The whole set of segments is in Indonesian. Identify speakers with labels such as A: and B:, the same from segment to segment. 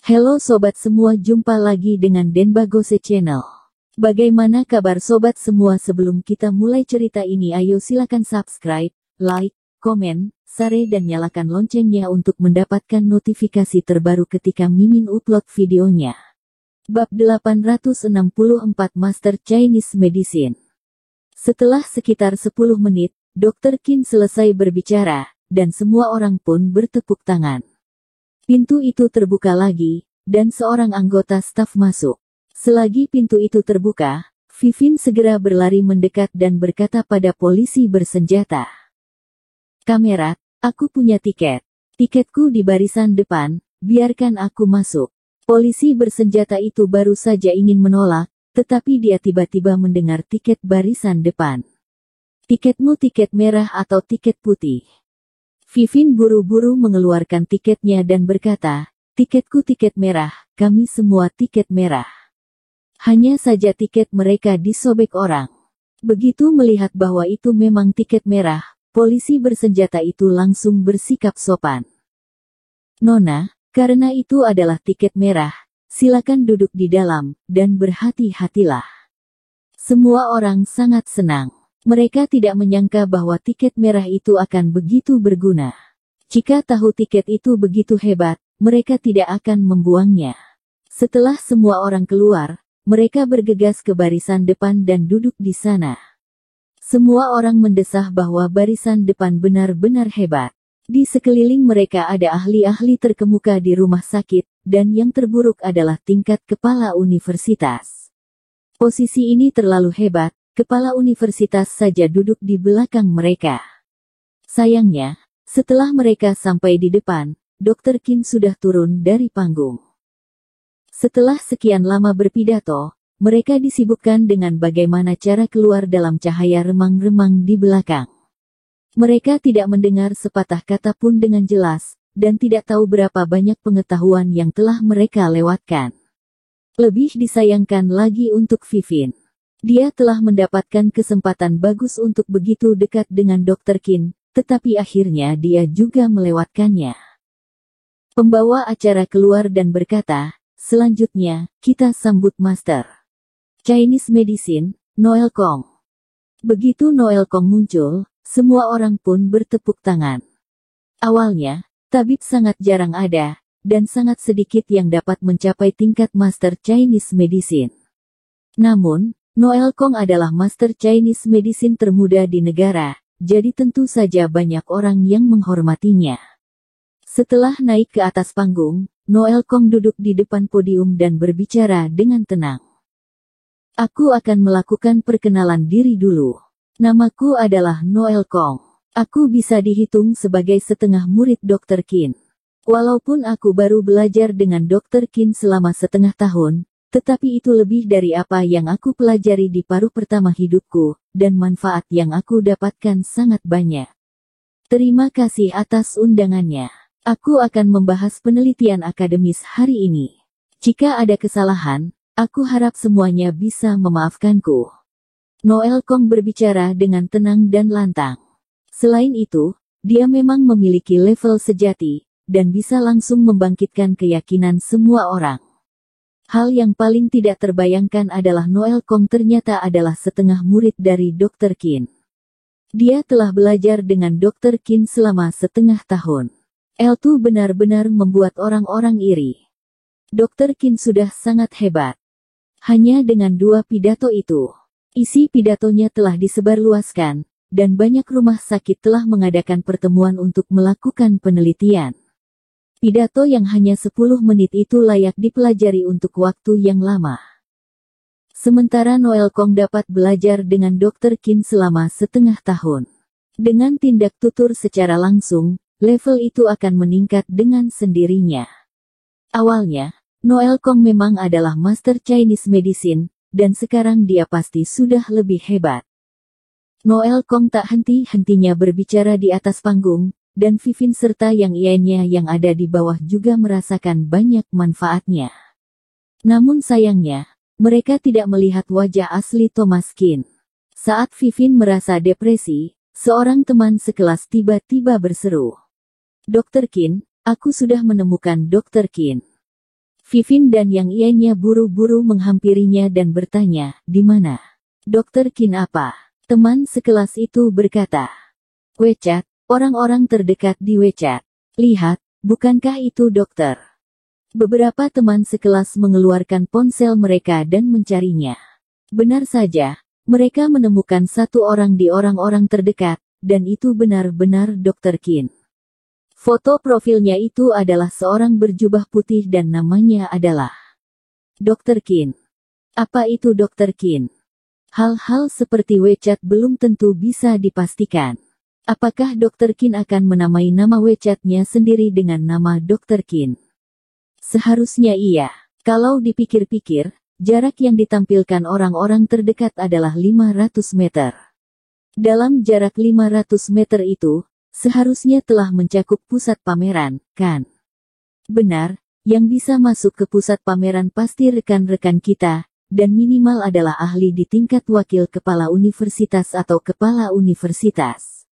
A: Halo sobat semua, jumpa lagi dengan Denbagose Channel. Bagaimana kabar sobat semua? Sebelum kita mulai cerita ini, ayo silakan subscribe, like, komen, share dan nyalakan loncengnya untuk mendapatkan notifikasi terbaru ketika Mimin upload videonya. Bab 864 Master Chinese Medicine. Setelah sekitar 10 menit, Dr. Qin selesai berbicara, dan semua orang pun bertepuk tangan. Pintu itu terbuka lagi, dan seorang anggota staf masuk. Selagi pintu itu terbuka, Vivin segera berlari mendekat dan berkata pada polisi bersenjata. "Kamerat, aku punya tiket. Tiketku di barisan depan, biarkan aku masuk." Polisi bersenjata itu baru saja ingin menolak, tetapi dia tiba-tiba mendengar tiket barisan depan. "Tiketmu tiket merah atau tiket putih?" Vivin buru-buru mengeluarkan tiketnya dan berkata, "Tiketku tiket merah, kami semua tiket merah." Hanya saja tiket mereka disobek orang. Begitu melihat bahwa itu memang tiket merah, polisi bersenjata itu langsung bersikap sopan. "Nona, karena itu adalah tiket merah, silakan duduk di dalam, dan berhati-hatilah." Semua orang sangat senang. Mereka tidak menyangka bahwa tiket merah itu akan begitu berguna. Jika tahu tiket itu begitu hebat, mereka tidak akan membuangnya. Setelah semua orang keluar, mereka bergegas ke barisan depan dan duduk di sana. Semua orang mendesah bahwa barisan depan benar-benar hebat. Di sekeliling mereka ada ahli-ahli terkemuka di rumah sakit, dan yang terburuk adalah tingkat kepala universitas. Posisi ini terlalu hebat, kepala universitas saja duduk di belakang mereka. Sayangnya, setelah mereka sampai di depan, Dr. Qin sudah turun dari panggung. Setelah sekian lama berpidato, mereka disibukkan dengan bagaimana cara keluar dalam cahaya remang-remang di belakang. Mereka tidak mendengar sepatah kata pun dengan jelas, dan tidak tahu berapa banyak pengetahuan yang telah mereka lewatkan. Lebih disayangkan lagi untuk Vivin. Dia telah mendapatkan kesempatan bagus untuk begitu dekat dengan Dr. Qin, tetapi akhirnya dia juga melewatkannya. Pembawa acara keluar dan berkata, "Selanjutnya, kita sambut Master Chinese Medicine, Noel Kong." Begitu Noel Kong muncul, semua orang pun bertepuk tangan. Awalnya, tabib sangat jarang ada, dan sangat sedikit yang dapat mencapai tingkat Master Chinese Medicine. Namun, Noel Kong adalah Master Chinese Medicine termuda di negara, jadi tentu saja banyak orang yang menghormatinya. Setelah naik ke atas panggung, Noel Kong duduk di depan podium dan berbicara dengan tenang. "Aku akan melakukan perkenalan diri dulu. Namaku adalah Noel Kong. Aku bisa dihitung sebagai setengah murid Dr. Qin. Walaupun aku baru belajar dengan Dr. Qin selama setengah tahun, tetapi itu lebih dari apa yang aku pelajari di paruh pertama hidupku, dan manfaat yang aku dapatkan sangat banyak. Terima kasih atas undangannya. Aku akan membahas penelitian akademis hari ini. Jika ada kesalahan, aku harap semuanya bisa memaafkanku." Noel Kong berbicara dengan tenang dan lantang. Selain itu, dia memang memiliki level sejati, dan bisa langsung membangkitkan keyakinan semua orang. Hal yang paling tidak terbayangkan adalah Noel Kong ternyata adalah setengah murid dari Dr. Qin. Dia telah belajar dengan Dr. Qin selama setengah tahun. Itu benar-benar membuat orang-orang iri. Dr. Qin sudah sangat hebat. Hanya dengan 2 pidato itu, isi pidatonya telah disebarluaskan, dan banyak rumah sakit telah mengadakan pertemuan untuk melakukan penelitian. Pidato yang hanya 10 menit itu layak dipelajari untuk waktu yang lama. Sementara Noel Kong dapat belajar dengan Dr. Qin selama setengah tahun. Dengan tindak tutur secara langsung, level itu akan meningkat dengan sendirinya. Awalnya, Noel Kong memang adalah Master Chinese Medicine, dan sekarang dia pasti sudah lebih hebat. Noel Kong tak henti-hentinya berbicara di atas panggung, dan Vivin serta yang lainnya yang ada di bawah juga merasakan banyak manfaatnya. Namun sayangnya, mereka tidak melihat wajah asli Thomas Qin. Saat Vivin merasa depresi, seorang teman sekelas tiba-tiba berseru, "Dr. Qin, aku sudah menemukan Dr. Qin." Vivin dan yang lainnya buru-buru menghampirinya dan bertanya, "Di mana Dokter Qin apa?" Teman sekelas itu berkata, "WeChat, orang-orang terdekat di WeChat. Lihat, bukankah itu dokter?" Beberapa teman sekelas mengeluarkan ponsel mereka dan mencarinya. Benar saja, mereka menemukan satu orang di orang-orang terdekat, dan itu benar-benar Dokter Qin. Foto profilnya itu adalah seorang berjubah putih dan namanya adalah Dokter Qin. Apa itu Dokter Qin? Hal-hal seperti WeChat belum tentu bisa dipastikan. Apakah Dokter Qin akan menamai nama WeChat-nya sendiri dengan nama Dokter Qin? Seharusnya iya. Kalau dipikir-pikir, jarak yang ditampilkan orang-orang terdekat adalah 500 meter. Dalam jarak 500 meter itu, seharusnya telah mencakup pusat pameran, kan? Benar, yang bisa masuk ke pusat pameran pasti rekan-rekan kita, dan minimal adalah ahli di tingkat wakil kepala universitas atau kepala universitas.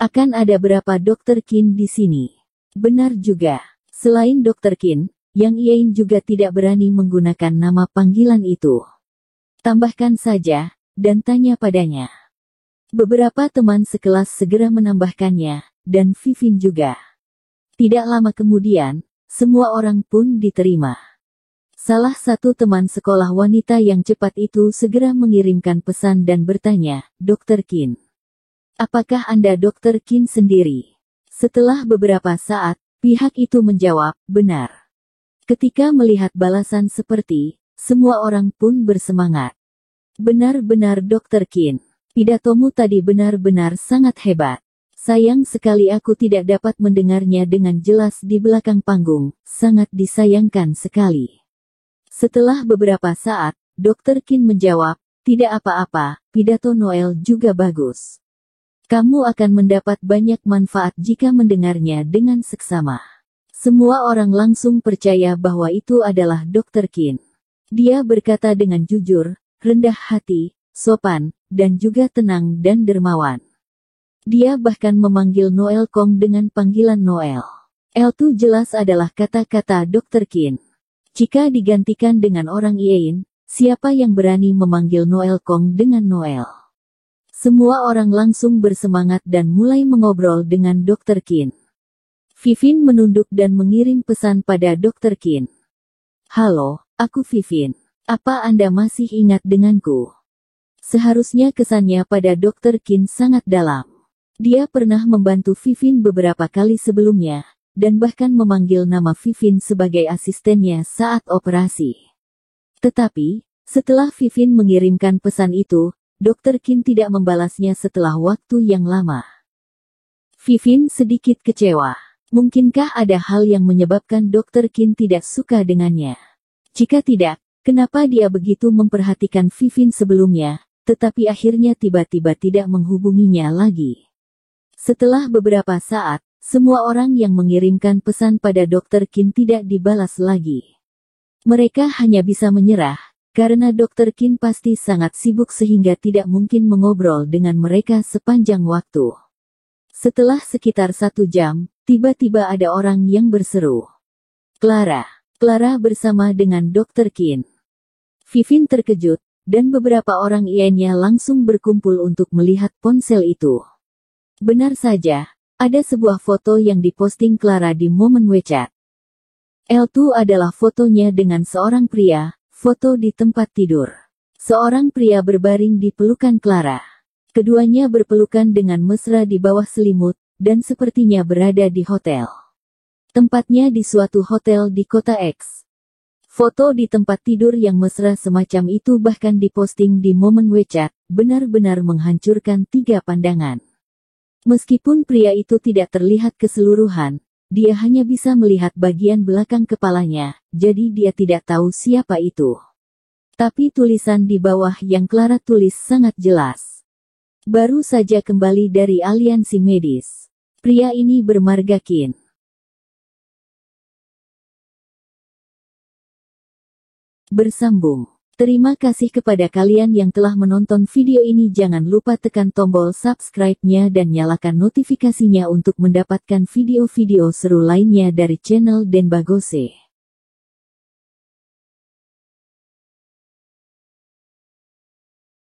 A: Akan ada berapa Dokter Qin di sini? Benar juga. Selain Dokter Qin, Yang Yain juga tidak berani menggunakan nama panggilan itu. Tambahkan saja, dan tanya padanya. Beberapa teman sekelas segera menambahkannya, dan Vivin juga. Tidak lama kemudian, semua orang pun diterima. Salah satu teman sekolah wanita yang cepat itu segera mengirimkan pesan dan bertanya, "Dokter Qin. Apakah Anda Dokter Qin sendiri?" Setelah beberapa saat, pihak itu menjawab, "Benar." Ketika melihat balasan seperti, semua orang pun bersemangat. "Benar-benar Dokter Qin. Pidatomu tadi benar-benar sangat hebat. Sayang sekali aku tidak dapat mendengarnya dengan jelas di belakang panggung, sangat disayangkan sekali." Setelah beberapa saat, Dokter Qin menjawab, "Tidak apa-apa, pidato Noel juga bagus. Kamu akan mendapat banyak manfaat jika mendengarnya dengan seksama." Semua orang langsung percaya bahwa itu adalah Dokter Qin. Dia berkata dengan jujur, rendah hati, sopan, dan juga tenang dan dermawan. Dia bahkan memanggil Noel Kong dengan panggilan Noel. Itu jelas adalah kata-kata Dokter Qin. Jika digantikan dengan orang Yain, siapa yang berani memanggil Noel Kong dengan Noel? Semua orang langsung bersemangat dan mulai mengobrol dengan Dokter Qin. Vivin menunduk dan mengirim pesan pada Dokter Qin. "Halo, aku Vivin. Apa Anda masih ingat denganku?" Seharusnya kesannya pada Dokter Qin sangat dalam. Dia pernah membantu Vivin beberapa kali sebelumnya, dan bahkan memanggil nama Vivin sebagai asistennya saat operasi. Tetapi, setelah Vivin mengirimkan pesan itu, Dokter Qin tidak membalasnya setelah waktu yang lama. Vivin sedikit kecewa. Mungkinkah ada hal yang menyebabkan Dokter Qin tidak suka dengannya? Jika tidak, kenapa dia begitu memperhatikan Vivin sebelumnya, tetapi akhirnya tiba-tiba tidak menghubunginya lagi? Setelah beberapa saat, semua orang yang mengirimkan pesan pada Dokter Qin tidak dibalas lagi. Mereka hanya bisa menyerah, karena Dokter Qin pasti sangat sibuk sehingga tidak mungkin mengobrol dengan mereka sepanjang waktu. Setelah sekitar 1 jam, tiba-tiba ada orang yang berseru, "Clara." Clara bersama dengan Dokter Qin. Vivin terkejut, dan beberapa orang lainnya langsung berkumpul untuk melihat ponsel itu. Benar saja, ada sebuah foto yang diposting Clara di momen WeChat. Itu adalah fotonya dengan seorang pria, foto di tempat tidur. Seorang pria berbaring di pelukan Clara. Keduanya berpelukan dengan mesra di bawah selimut, dan sepertinya berada di hotel. Tempatnya di suatu hotel di kota X. Foto di tempat tidur yang mesra semacam itu bahkan diposting di momen WeChat, benar-benar menghancurkan 3 pandangan. Meskipun pria itu tidak terlihat keseluruhan, dia hanya bisa melihat bagian belakang kepalanya, jadi dia tidak tahu siapa itu. Tapi tulisan di bawah yang Clara tulis sangat jelas. "Baru saja kembali dari aliansi medis. Pria ini bermarga Qin." Bersambung. Terima kasih kepada kalian yang telah menonton video ini. Jangan lupa tekan tombol subscribe-nya dan nyalakan notifikasinya untuk mendapatkan video-video seru lainnya dari channel Denbagose.